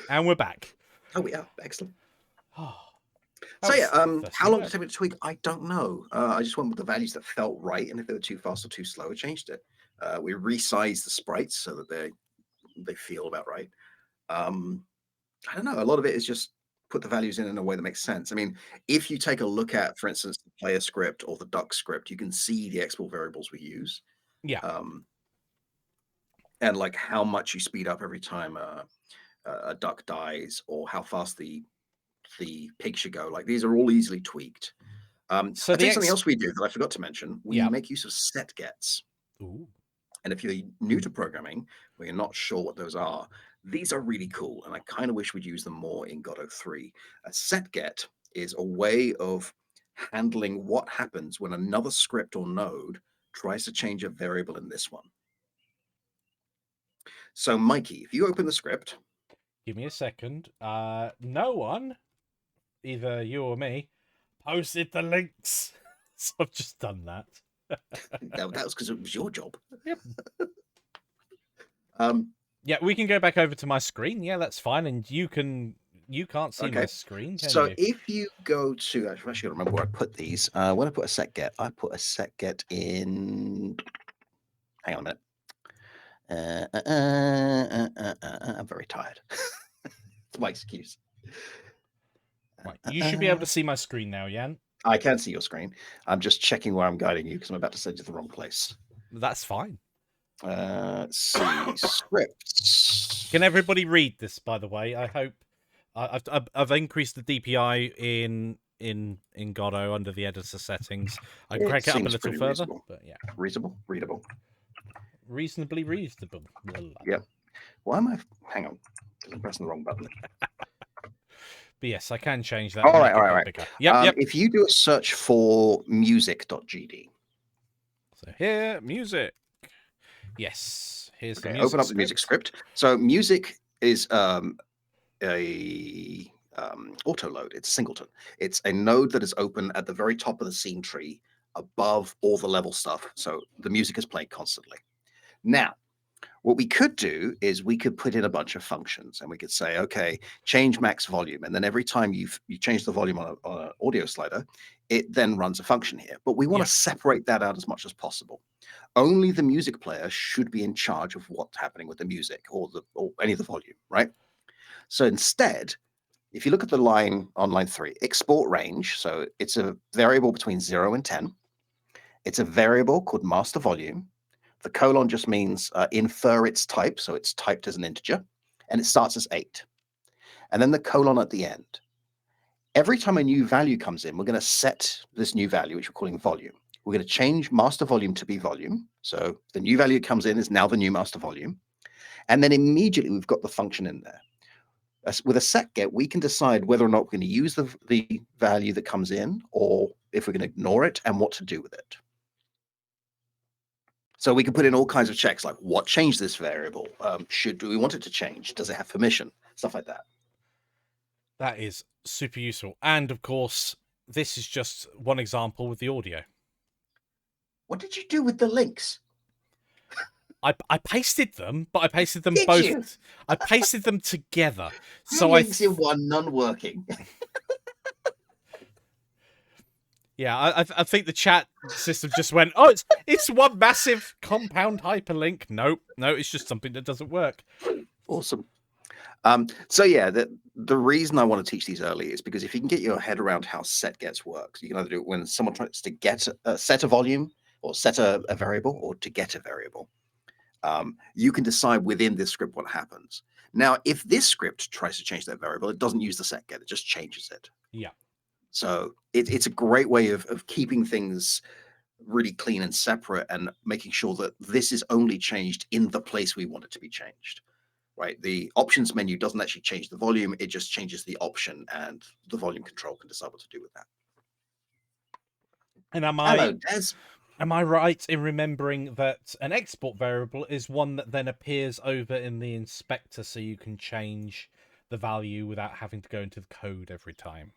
And we're back. Oh, we are. Excellent. Oh, So yeah, how long did it word. take me to tweak? I don't know. I just went with the values that felt right, and if they were too fast or too slow, I changed it. We resized the sprites so that they feel about right. I don't know. A lot of it is just put the values in a way that makes sense. I mean, if you take a look at, for instance, the player script or the duck script, you can see the export variables we use. Yeah. Um, and like how much you speed up every time a duck dies, or how fast the pig should go. Like these are all easily tweaked. So I'll tell the you something else we do that I forgot to mention. We Yeah. make use of set gets. Ooh. And if you're new to programming, where you're not sure what those are, these are really cool. And I kind of wish we'd use them more in Godot 3. A set get is a way of handling what happens when another script or node tries to change a variable in this one. So, Mikey, if you open the script, Give me a second. No one, either you or me, posted the links. So I've just done that. that was because it was your job. Yep. Um, Yeah, we can go back over to my screen. Yeah, that's fine. And you can't see my okay. screen, can So you? if you go to, actually, I should remember where I put these. When I put a set get, I put a set get in. Hang on a minute. I'm very tired. It's my excuse. Right. You should be able to see my screen now, Jan. I can see your screen. I'm just checking where I'm guiding you because I'm about to send you to the wrong place. That's fine. Let's see. Scripts. Can everybody read this, by the way? I hope. I've increased the DPI in Godot under the editor settings. I can crank it up a little further, reasonable. but yeah, Reasonable, readable. reasonably reasonable. Yep. Why am I? Hang on, I'm pressing the wrong button. But yes, I can change that. All right. Bigger. Yep. If you do a search for music.gd. So here, music. Yes, here's the music. Open up the music script. So music is a auto load. It's a singleton. It's a node that is open at the very top of the scene tree above all the level stuff. So the music is played constantly. Now, what we could do is we could put in a bunch of functions, and we could say, okay, change max volume. And then every time you change the volume on an audio slider, it then runs a function here. But we want to separate that out as much as possible. Only the music player should be in charge of what's happening with the music or any of the volume, right? So instead, if you look at the line on line 3, export range, so it's a variable between 0 and 10. It's a variable called master volume. The colon just means infer its type, so it's typed as an integer, and it starts as 8. And then the colon at the end. Every time a new value comes in, we're going to set this new value, which we're calling volume. We're going to change master volume to be volume. So the new value comes in is now the new master volume. And then immediately we've got the function in there. With a set get, we can decide whether or not we're going to use the value that comes in, or if we're going to ignore it, and what to do with it. So we can put in all kinds of checks, like what changed this variable? Do we want it to change? Does it have permission? Stuff like that. That is super useful. And of course, this is just one example with the audio. What did you do with the links? I pasted them, but I pasted them both. You? I pasted them together. So links in one, none working. Yeah, I think the chat system just went, oh, it's one massive compound hyperlink. Nope, no, it's just something that doesn't work. Awesome. So yeah, the reason I want to teach these early is because if you can get your head around how set gets works, you can either do it when someone tries to get set a volume, or set a variable, or to get a variable. You can decide within this script what happens. Now, if this script tries to change that variable, it doesn't use the set get, it just changes it. Yeah. So it's a great way of keeping things really clean and separate, and making sure that this is only changed in the place we want it to be changed. Right, the options menu doesn't actually change the volume; it just changes the option, and the volume control can decide what to do with that. And Hello, Des. Am I right in remembering that an export variable is one that then appears over in the inspector, so you can change the value without having to go into the code every time?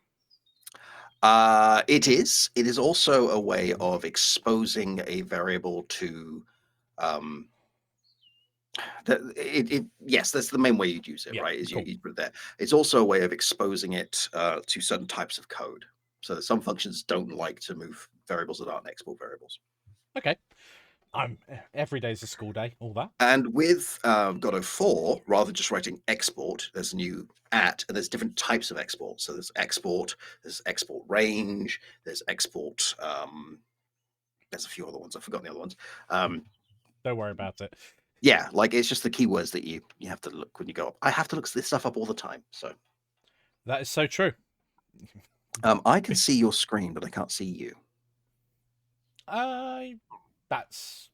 It is. It is also a way of exposing a variable to Yes, that's the main way you'd use it, Yeah, right? Is cool. you put it there. It's also a way of exposing it to certain types of code. So that some functions don't like to move variables that aren't export variables. Okay. Every day's a school day, all that. And with Godot 4, rather than just writing export, there's a new and there's different types of export. So there's export range, there's export. There's a few other ones. I've forgotten the other ones. Don't worry about it. Yeah, like it's just the keywords that you have to look when you go up. I have to look this stuff up all the time. So That is so true. I can see your screen, but I can't see you. That's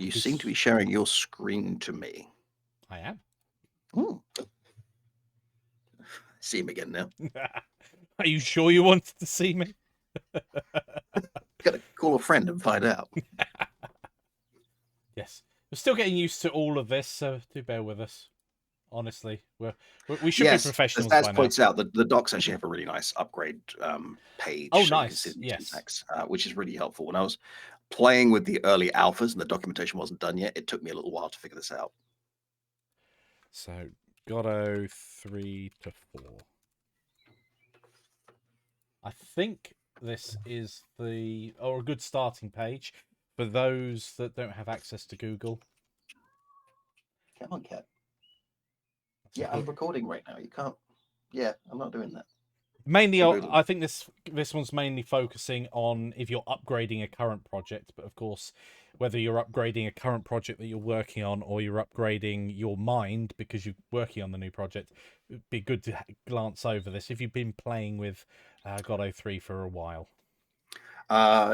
You seem to be sharing your screen to me. I am. Ooh. See him again now. Are you sure you wanted to see me? Gotta call a friend and find out. Yes. We're still getting used to all of this, so do bear with us. Honestly, we should be Yes, as professionals Daz by now. points out, the docs actually have a really nice upgrade page. Oh, so you can nice. see the Yes. syntax, which is really helpful. When I was playing with the early alphas and the documentation wasn't done yet, it took me a little while to figure this out. So Godot 3 to 4. I think this is a good starting page for those that don't have access to Google. Come on, cat. Yeah, I'm recording right now. You can't. Yeah, I'm not doing that. Mainly, I think this one's mainly focusing on if you're upgrading a current project, but of course, whether you're upgrading a current project that you're working on or you're upgrading your mind because you're working on the new project, it'd be good to glance over this if you've been playing with Godot 3 for a while.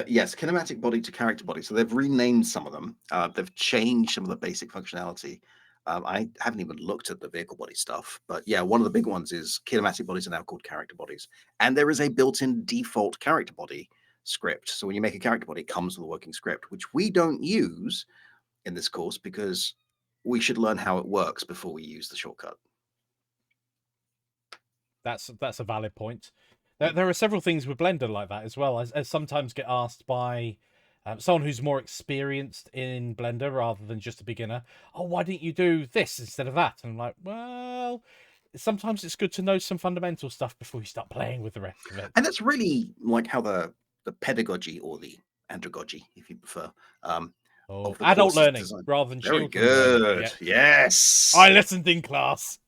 Yes, kinematic body to character body. So they've renamed some of them. They've changed some of the basic functionality. I haven't even looked at the vehicle body stuff, but yeah, one of the big ones is kinematic bodies are now called character bodies, and there is a built-in default character body script. So when you make a character body, it comes with a working script, which we don't use in this course because we should learn how it works before we use the shortcut. That's a valid point. There are several things with Blender like that as well. As sometimes get asked by someone who's more experienced in Blender rather than just a beginner. Oh, why didn't you do this instead of that? And I'm like, well, sometimes it's good to know some fundamental stuff before you start playing with the rest of it. And that's really like how the pedagogy or the andragogy, if you prefer, of the adult course is learning designed. rather than Very children learning. good. Yeah. Yes. I listened in class.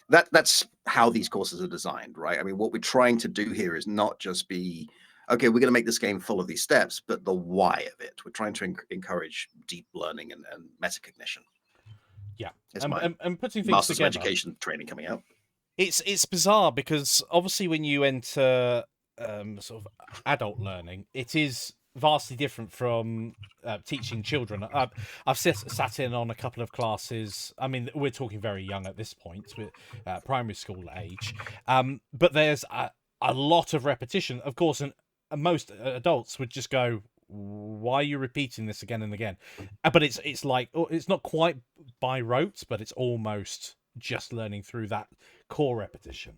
That's how these courses are designed, right? I mean, what we're trying to do here is not just be, okay, we're going to make this game full of these steps, but the why of it. We're trying to encourage deep learning and metacognition. Yeah, It's and putting things Masters together. of Education training coming out. It's bizarre because obviously when you enter sort of adult learning, it is vastly different from teaching children. I've sat in on a couple of classes. I mean, we're talking very young at this point, with primary school age, but there's a lot of repetition, of course, and most adults would just go, "Why are you repeating this again and again?" But it's like it's not quite by rote, but it's almost just learning through that core repetition.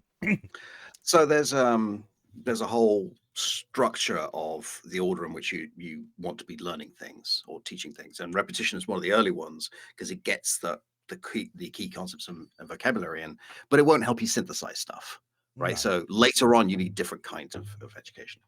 So there's a whole structure of the order in which you want to be learning things or teaching things, and repetition is one of the early ones because it gets the key concepts and vocabulary in, but it won't help you synthesize stuff, right? No. So later on, you need different kinds of education.